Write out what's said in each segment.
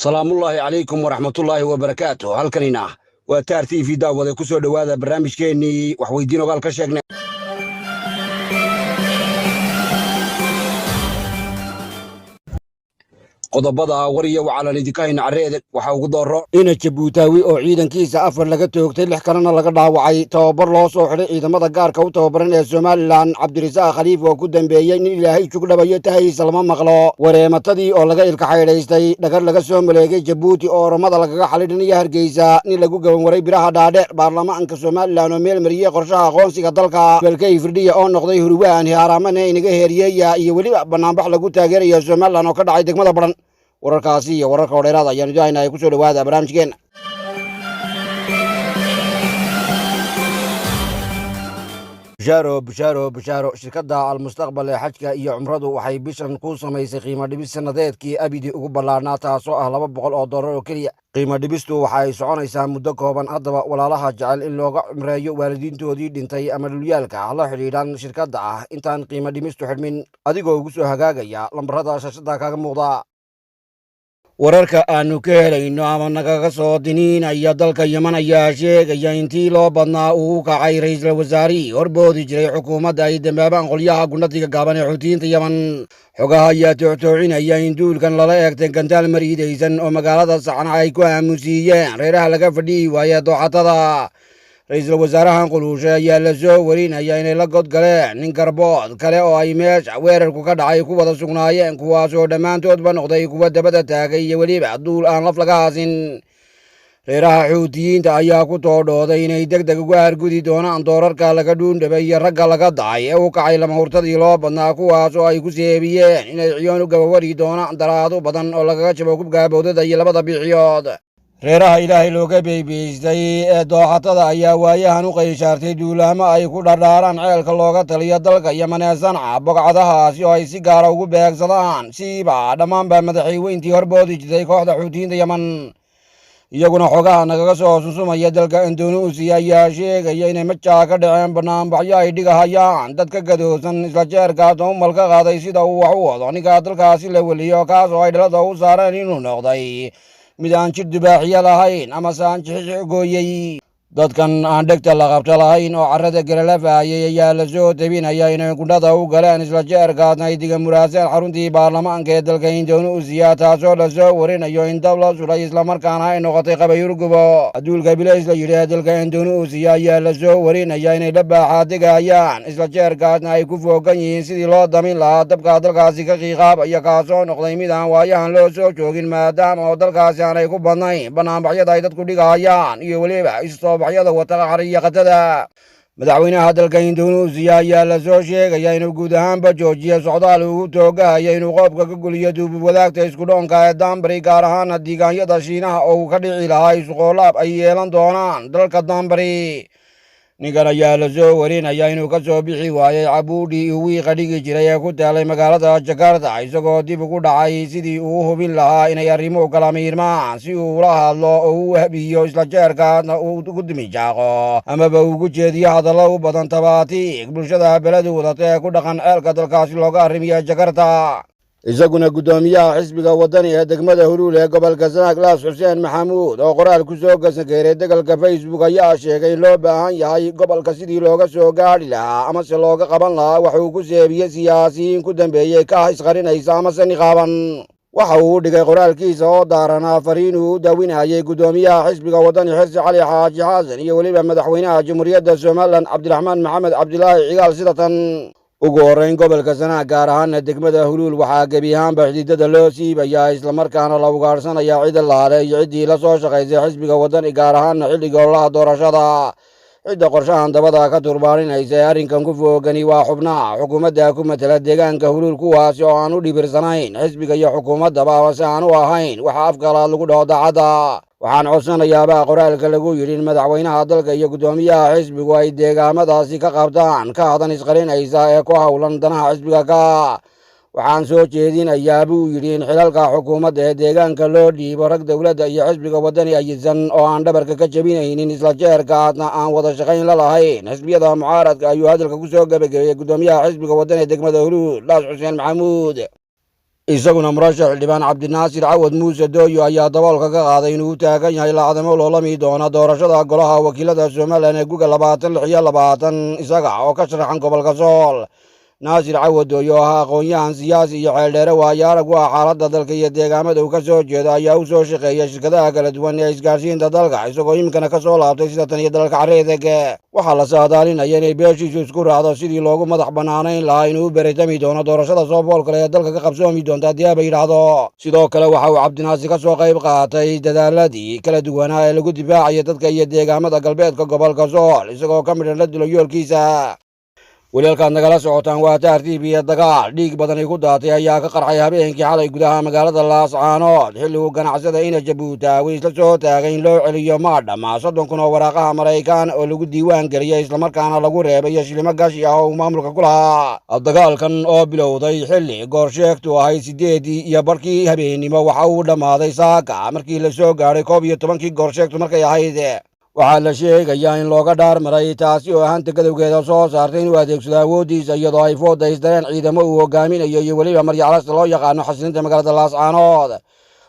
salaamullaahi calaykum waraxmatullaahi wabarakaatu. halkanina waa taar t v daawade ku soo dhowaada barnaamijkeennii waxweydiin ogaal ka sheegnay qodobada war iyo wacalan idinka hayna carreede waxaa ugu dooro ina jabuutaawi oo ciidankiisa afar laga toogtay 6 kalena laga dhaawacay tababar loo soo xidhay ciidamada gaarka u tababaran ee Somaliland. Cabdirasaaq Khaliif oo ku dambeeyay in ilaahay jugdhabayo tahaysa lama maqlo wareematadii oo laga ilka xaydhaystay dhagar laga soo maleegay Jabuuti oo Oromada lagaga xalidhinaya Hargeysa nin lagu gaban waray biraha dhaadheer baarlamaanka Somaliland oo meel mariyay qorshaha aqoonsiga dalka balkay firdhiya oo noqday hurwaan haaramana inaga heeriyay iyo weliba banaanbax lagu taageerayo Somaliland oo ka dhacay degmada Baran. wararkaasi iyo wararka dheeraada ayaan idin haynahay ku soo dhawaada barnaamijkeena. Bishaaro shirkadda Al-Mustaqbal ee xajka iyo cumradu waxay bishan ku samaysay qiimo dhibis sanadeedkii abidi ugu ballaarnaa taasoo ah $200 oo keliya. qiimo dhibistu waxay soconaysaa muddo kooban. haddaba walaalaha jecel in looga cumreeyo waalidiintoodii dhintay ama dhulyaalka la xidhiidhan shirkadda ah intaan qiimo dhimistu xidhmin adigoo ugu soo hagaagaya lambarada shashada kaaga muuqda. wararka aanu ka helayno ama nagaga soo diniinaya dalka Yemen ayaa sheegaya intii loo badnaa uu kacay ra'iisul wasaarihii horboodi jiray xukuumadda ay dambaabaan qolyaha gundhatiga gaaban ee Xuutiyiinta Yemen. xogaha ayaa toocinaya in duulkan lala eegtay gantaal mariidaysan oo magaalada Sacna ay ku aamusiiyeen reeraha laga fadhiyi waayay dooxatada. ra'iisul wasaarahan quluusha ayaa la soo warinaya inay la godgaleen nin garbood kale oo ay meesha weerarku ka dhacay ku wada sugnaayeen kuwaasoo dhammaantoodba noqday kuwa dabada taagay iyo weliba duul aan laf laga haasin. reeraha Xuutiyiinta ayaa ku toodhooday inay degdeg uga argudi doonaan doorarka laga dhuundhabay iyo ragga laga dacay ee u kacay lama hurtadii loo badnaa kuwaasoo ay ku seebiyeen inay ciyoon u gabawari doonaan daraado badan oo lagaga jabo kubka bowdada iyo labada biixiyood. reeraha ilaahay looga beebeystay ee dooxatada ayaa waayahan u qayshaartay duulaamo ay ku dhardhaaraan ceelka looga taliya dalka Yemen ee Sanca bogcadahaasi oo ay si gaara ugu beegsadaan siiba dhammaanba madaxweynayntii horboodi jirtay kooxda Xuutiyiinta Yemen. iyaguna xogaha nagaga soo susumaya dalka Indonesia ayaa sheegaya inay majaa ka dhaceen banaanbaxyo ay dhigahayaan dadka gadoosan isla jeerkaas oo malka qaaday sida uu wax u wado ninka dalkaasi la weliyo kaas oo ay dhalada u saareen inuu noqday mid aan jir dubaaxiya lahayn ama saan jixix gooyey. dadkan aan dhegta la qabta lahayn oo carrada galalafaayay ayaa la soo tabinaya inay gundhada u galeen isla jeerkaasna ay diga muraaseen xaruntii baarlamaanka ee dalka Indonesia taasoo la soo warinayo in dab la sulay islamarkaana ay noqotay qabayurgubo. duulka bilays la yidhi dalka Indonesia ayaa la soo warinaya inay la baaxaadigayaan isla jeerkaasna ay ku foogan yihiin sidii loo damin lahaa dabka dalkaasi ka qiiqaabaya kaasoo noqday mid aan waayahan loo soo joogin maadaama oo dalkaasi aanay ku badnayn banaanbaxyada ay dadku dhigahayaan iyo weliba baxyada wataqa xariyaqatada. madaxweynaha dalka Indonesia ayaa la soo sheegaya inuu guud ahaanba joojiyo socdaal ugu toogahaya inuu qoobka ka guliyo duubub wadaagta isku dhoonka ee Danbury gaar ahaan deegaanyada Shiinaha oo ka dhici lahaa isqoolaab ay yeelan doonaan dalka Danbury. ninkan ayaa la soo warinaya inuu ka soo bixi waayay cabuudhii uu wiiqa dhigi jiray ee ku taalay magaalada Jakarta isagoo dib ugu dhacay sidii uu hubin lahaa inay arrimuhu kala miirmaan si uu ula hadlo oo uu habiyo isla jeerkaasna uu ugu dimijaaqo amaba ugu jeediyo hadallo u badan tabaatiig bulshada beledu wadata ee ku dhaqan ceelka dalkaasi looga arrimiya Jakarta. isaguna guddoomiyaha xisbiga wadani ee degmada Huluul ee gobolka Sanaag Laas Xuseen Maxamuud oo qoraal ku soo gasangeeray degalka Facebook ayaa sheegay in loo baahan yahay gobolka sidii looga soo gaadhi lahaa ama se looga qaban lahaa waxa uu ku seebiyey siyaasiyiin ku dambeeyey ka isqarinaysa ama se niqaaban. waxa uu dhigay qoraalkiisa oo daaranaa fariin uu u daawinayay guddoomiyaha xisbiga wadani Xirsi Cali Xaaji Xasan iyo weliba madaxweynaha jamhuuriyadda Somaliland Cabdiraxmaan Maxamed Cabdilaahi Cigaal sidatan. ugu horreyn gobolka Sanaag gaar ahaan degmada Huluul waxaa gebi ahaanba xididada loo siibayaa islamarkaana la ugaarsanaya cid laale iyo ciddii la soo shaqaysay xisbiga wadani gaar ahaan xilliga ololaha doorashada. cidda qorshahan dabada ka turbaaninaysa ee arrinkan ku foogani waa xubnaha xukuumadda ku matala deegaanka Huluul kuwaasi oo aan u dhibirsanayn xisbiga iyo xukuumaddaba balse aan u ahayn waxa afkalaad lagu dhaho daacadda. waxaan codsanayaabaa qoraalka lagu yidhi in madaxweynaha dalka iyo guddoomiyaha xisbigu ay deegaamadaasi ka qabtaan ka hadan isqarinaysa ee ku howlan danaha xisbiga ka. waxaan soo jeedinayaa buu yidhi in xilalka xukuumadda ee deegaanka loo dhiibo rag dowladda iyo xisbiga wadani ayisan oo aan dhabarka ka jabinaynin isla jeerkaasna aan wada shaqayn la lahayn xisbiyada mucaaradka ayuu hadalka ku soo gabagabeeyey guddoomiyaha xisbiga wadani ee degmada Huluul Laas Xuseen Maxamuud. isaguna murashax xildhibaan cabdinaasir cawad muuse dooyo ayaa daboolka ka qaaday inuu u taagan yahay laacdamo loolami doona doorashada golaha wakiilada somalilan ee guga 2026 isaga oo ka sharaxan gobolka sool. naasir cawad dooyo oo ah aqoon-yahan siyaasi iyo xeeldheere waayo arag u ah xaaladda dalka iyo deegaamada uu ka soo jeedo ayaa u soo shaqeeya shirkadaha kala duwan ee isgaarsiinta dalka isagoo iminkana ka soo laabtay sida tan iyo dalalka careedeg. waxaa la saadaalinaya inay beeshiisu isku raacdo sidii loogu madax bannaanayn lahaa inuu u beritami doono doorashada soo fool kale ee dalka ka qabsoomi doonta haddii aaba yidhaahdo. sidoo kale waxa uu cabdinaasir ka soo qayb qaatay dadaaladii kala duwanaa ee lagu difaacaya dadka iyo deegaamada galbeedka gobolka sool isagoo ka midhan la dilo yoolkiisa. walaalkaad nagala socotaan waa taartiib iyo dagaal dhiig badani ku daatay ayaa ka qarxay habeenkii xalay gudaha magaalada laascaanood xilliguu ganacsada ina jabuutaawi isla soo taagay in loo celiyo maadhama 30 kun oo waraaqaha maraykan oo lagu diiwaan geliyey islamarkaana lagu reebay iyo shilimo gashi ah oo uu maamulka ku lahaa. dagaalkan oo bilowday xilli goorsheegtu ahayd 8 iyo barkii habeennimo waxa uu dhammaaday saaka markii la soo gaadhay 11 goorsheegtu markay ahayd. waxaa la sheegayaa in looga dhaar maray taasi oo hanta gadowgeeda soo saartay inuu adeegsado awooddiisa iyadoo ay fooda isdareen ciidamo uu hogaaminayo iyo weliba maryaclasta loo yaqaano xasilinta magaalada laascaanood.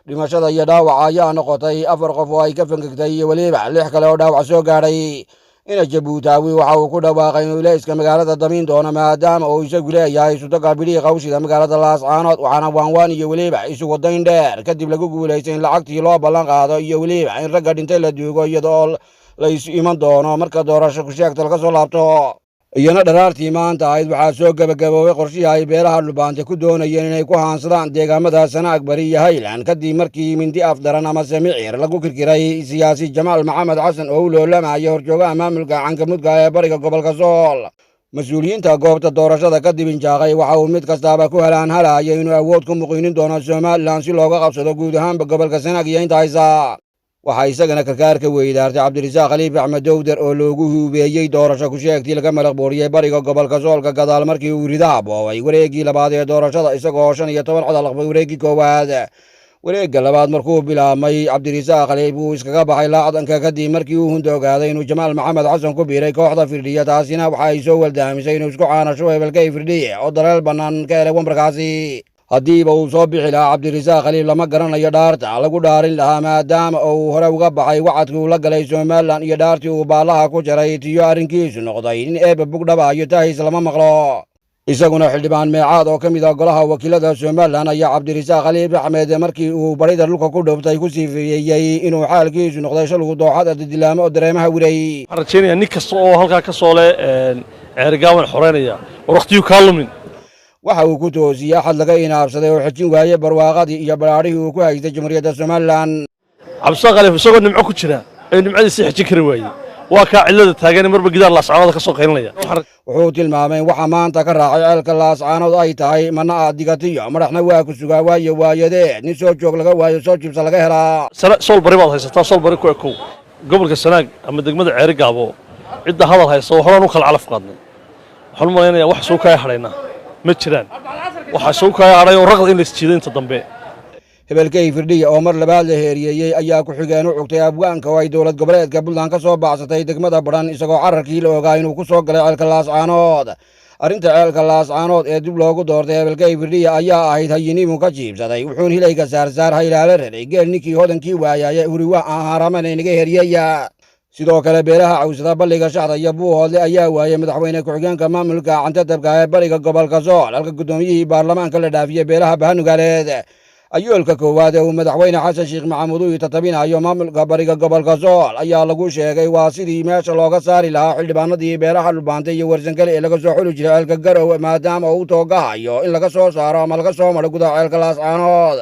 dhimashada iyo dhaawaca ayaa noqotay 4 qof oo ay ka fangegtay iyo weliba 6 kale oo dhaawac soo gaadhay. ina jabuutaawi waxa uu ku dhawaaqay inuu ilayska magaalada damiin doono maadaama uu isagu leeyahay sudaga bidhii qawshida magaalada laascaanood waxaana waanwaan iyo weliba isu wadayn dheer kadib lagu guulaystay in lacagtii loo ballan qaado iyo weliba in ragga dhintay la duugo iyadoo la isu iman doono marka doorasho ku sheegta laga soo laabto. iyana dharaartii maanta ahayd waxaa soo gebagaboobay qorshihii ay beelaha dhulbaante ku doonayeen inay ku haansadaan deegaamada sanaag bari iyo haylan kadib markii mindi afdaran ama samicir lagu kirkiray siyaasi jamaal maxamed xasan oo u loolamaya horjoogaha maamulka cankamudka ee bariga gobolka sool. mas-uuliyiinta goobta doorashada kadib injaaqay waxa uu mid kastaaba ku halaanhalaya inuu awood ku muqiinin doono somalilan si looga qabsado guud ahaanba gobolka sanaag iyo inta haysa. waxaa isagana karkaarka weydaartay cabdirasaaq khaliif axmed dowdar oo loogu huubeeyey doorasho ku sheegtii laga malaq booriyey bariga gobolka soolka gadaal markii uu ridaha boobay wareeggii labaad ee doorashada isagoo 15 cod alaqbay wareeggii koowaad. wareegga labaad markuu bilaabmay cabdirasaaq khaliif wuu iskaga baxay laacdanka kadib markii uu hundogaaday inuu jamaal maxamed xasan ku biiray kooxda firdhiya taasina waxa ay soo waldaamisay inuu isku caanasho hebelkay firdhiye oo daleel bannaan ka helay wambarkaasi. haddiiba uu soo bixi lahaa cabdirasaaq khaliif lama garanayo dhaarta lagu dhaarin lahaa maadaama uu hore uga baxay wacadkii uu la galay somalilan iyo dhaartii uu baallaha ku jaray tiyo arrinkiisu noqday in eebba bugdhabaayo tahis lama maqlo. isaguna xildhibaan meecaad oo ka mid ah golaha wakiilada somalilan ayaa cabdirasaaq khaliif axmed markii uu barida dhulka ku dhuftay ku siifeeyey inuu xaalkiisu noqday shalgu dooxada dilaamo oo dareemaha wiray. waxaan rajaynayaa nin kasta oo halkaa ka soo leh ceergaawan xoreynaya war waqtiyu kaa lumin. waxa uu ku toosiyey axad laga inaabsaday oo xejin waayey barwaaqadii iyo balaadhihii uu ku haystay jamhuuriyadda somalilan. cabdirasaaq khaliif isagoo nimco ku jira ayuu nimcadiisii xejin kari waayey waa kaa cillada taagan marba gidaar laascaanood ka soo qaylinaya. wuxuu tilmaamay waxa maanta ka raacay ceelka laascaanood ay tahay mana aad digatiyo madaxna waa ku sugaa waayo waayadeed nin soo joog laga waayo soo jibsa laga helaa. sool bari baad haysataa sool bari ku ekow gobolka sanaag ama degmada ceerigaabo cidda hadal haysa oo horaan u kala calaf qaadnay waxaan u malaynayaa wax soo kaaya hadhaynaa ma jiraan waxaa soo kaaya hadhay oo raqda in la isjiiday inta dambe. hebelkay firdhiya oo mar labaad la heeriyeeyey ayaa ku xigeen u cugtay afgaanka oo ay dowlad goboleedka puntland ka soo baxsatay degmada badhan isagoo cararkii la ogaa inuu ku soo galay ceelka laascaanood. arrinta ceelka laascaanood ee dib loogu doortay hebelkay firdhiya ayaa ahayd hayinimu ka jiibsaday wuxuun hilayga saarsaar haylaala raray geel ninkii hodankii waayaaye huriwa aan haaramanay naga heriyeya. sidoo kale beelaha cawsada balliga shaxda iyo buuhoodle ayaa waayey madaxweyne ku-xigeenka maamulka cantadabka ee bariga gobolka sool halka guddoomiyihii baarlamaanka la dhaafiyey beelaha bahanugaaleed. ayoolka koowaad ee uu madaxweyne xasan sheekh maxamuud uu tatabinayo maamulka bariga gobolka sool ayaa lagu sheegay waa sidii meesha looga saari lahaa xildhibaanadii beelaha dhulbaantay iyo warsankale ee laga soo xuli jiray ceelka garow maadaama uu toogahayo in laga soo saaro ama laga soo maro gudaha ceelka laascaanood.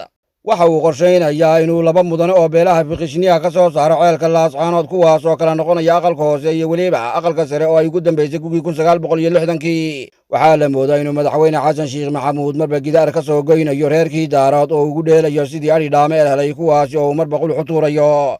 waxa uu qorshaynayaa inuu 2 mudane oo beelaha fiqishniyaha ka soo saaro ceelka laascaanood kuwaas oo kala noqonaya aqalka hoose iyo weliba aqalka sare oo ay ugu dambaysay gugii 1960. waxaa la moodaa inuu madaxweyne xasan sheekh maxamuud marba gidaar ka soo goynayo reerkii daarood oo ugu dheelayo sidii adhi dhaameel helay kuwaasi oo uu marba qulxu tuurayo.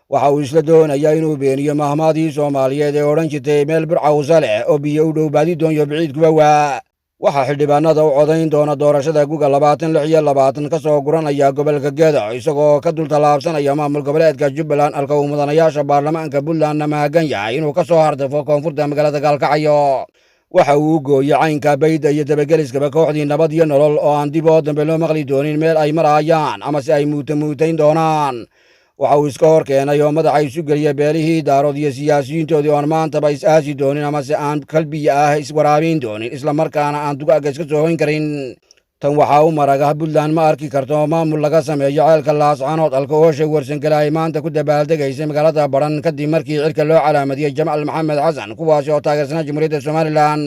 waxa uu isla doonayaa inuu beeniyo mahmaadii soomaaliyeed ee odhan jirtay meel burcawsa leh oo biyo u dhow baadi doonyo biciid kuwa waa. waxaa xildhibaanada u codayn doona doorashada guga 2026 ka soo guranaya gobolka gedo isagoo ka dul tallaabsanaya maamul goboleedka jubbaland halka uu mudanayaasha baarlamaanka puntlandna maagan yahay inuu ka soo hardafo koonfurta magaalada gaalkacyo. waxa uu gooyey caynka bayda iyo dabageliskaba kooxdii nabad iyo nolol oo aan dib oo dambe loo maqli doonin meel ay marayaan ama si ay muutayn doonaan. waxa uu iska hor keenay oo madaxa isu geliya beelihii daarood iyo siyaasiyiintoodii oon maantaba is-aasi doonin ama se aan kalbiya ah iswaraabin doonin islamarkaana aan dugaagga iska soo hoyn karin. tan waxaa u maraga puntland ma arki karto maamul laga sameeyo ceelka laascaanood alka oosha warsangale ay maanta ku dabaaldegaysay magaalada badhan kadib markii cirka loo calaamadiyey jamaal maxamed xasan kuwaasi oo taageersanaa jamhuuriyadda somalilan.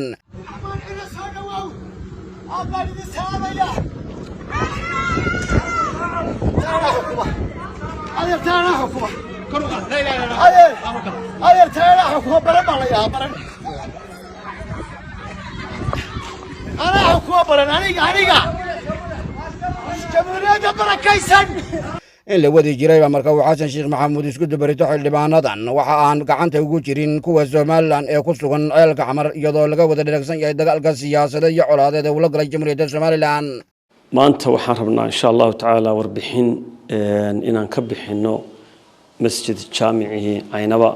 in la wadi jirayba marka uu xasan sheekh maxamuud isku dubarito xildhibaanadan waxa aan gacanta ugu jirin kuwa somalilan ee ku sugan ceelka xamar iyadoo laga wada dheragsan yahay dagaalka siyaasadeed iyo colaadeed ee uu la galay jamhuuriyadda somalilan. maanta waxaan rabnaa insha allahu tacaala warbixin inaan ka bixino masjid jaamicii caynaba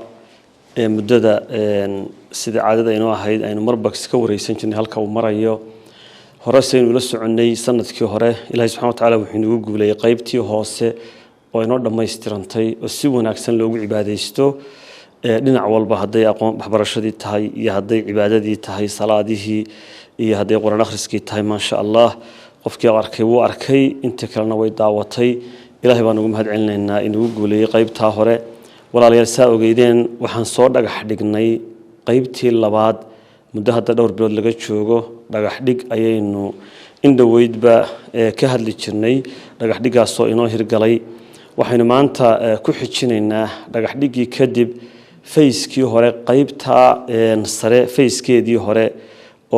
ee muddada sida caadada inoo ahayd aynu marba ka wareysan jirnay halka uu marayo. hore saynu la soconay sanadkii hore ilaahay subxaanahu wa tacaala wuxuu inagu guuleeyay qaybtii hoose oo inoo dhammaystirantay oo si wanaagsan loogu cibaadaysto dhinac walba hadday aqoon waxbarashadii tahay iyo hadday cibaadadii tahay salaadihii iyo hadday quraan akhriskii tahay maasha allah. qofkii arkay wuu arkay inta kalena way daawatay. ilaahay baan ugu mahad celinaynaa inuu guuleeyay qaybtaa hore. walaalayaal saa ogeydeen waxaan soo dhagax dhignay qaybtii labaad muddo hadda dhowr bilood laga joogo. dhagax dhig ayaynu indhoweydba ka hadli jirnay. dhagax dhigaasoo inoo hirgalay. waxaynu maanta ku xijinaynaa dhagax dhigii kadib fayskii hore qaybtaa sare fayskeedii hore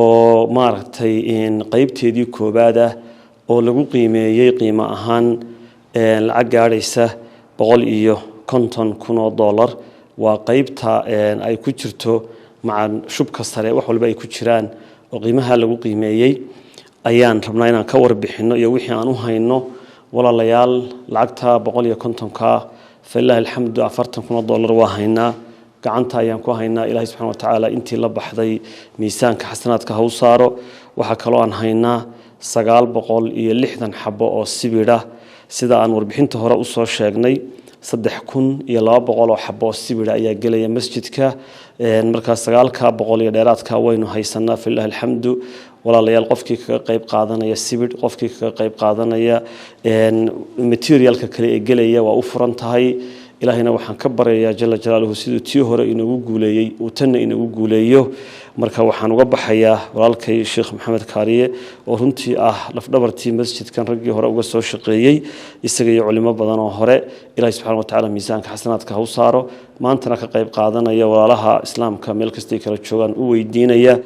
oo maaragtay qaybteedii koobaad ah oo lagu qiimeeyey qiimo ahaan lacag gaadhaysa $150,000. waa qaybta ay ku jirto maca shubka sare wax walba ay ku jiraan oo qiimaha lagu qiimeeyey ayaan rabnaa inaan ka warbixino iyo wixii aan u hayno. walaalayaal lacagta 150ka falilah alxamdu $40,000 waa haynaa gacanta ayaan ku haynaa. ilaahay subxaanahu wa tacaala intii la baxday miisaanka xasanaadka ha u saaro. waxaa kaloo aan haynaa 960 xabo oo sibidha sida aan warbixinta hore u soo sheegnay 3,200 xabo oo sibidha ayaa gelaya masjidka. markaa 900 iyo dheeraadka waynu haysanaa falilah alxamdu. walaalayaal qofkii kaga qayb qaadanaya sibidh qofkii kaga qayb qaadanaya materialka kale ee gelaya waa u furan tahay. ilaahayna waxaan ka baryayaa jalla jalaaluhu siduu tii hore inagu guuleeyey uu tanna inagu guuleeyo. marka waxaan uga baxayaa walaalkay sheekh maxamed kaariye oo runtii ah lafdhabartii masjidkan raggii hore uga soo shaqeeyey isaga iyo culimo badan oo hore. ilaahay subxaanahu wa tacaala miisaanka xasanaadka ha u saaro. maantana ka qayb qaadanaya walaalaha islaamka meel kastay kala joogaan u weydiinaya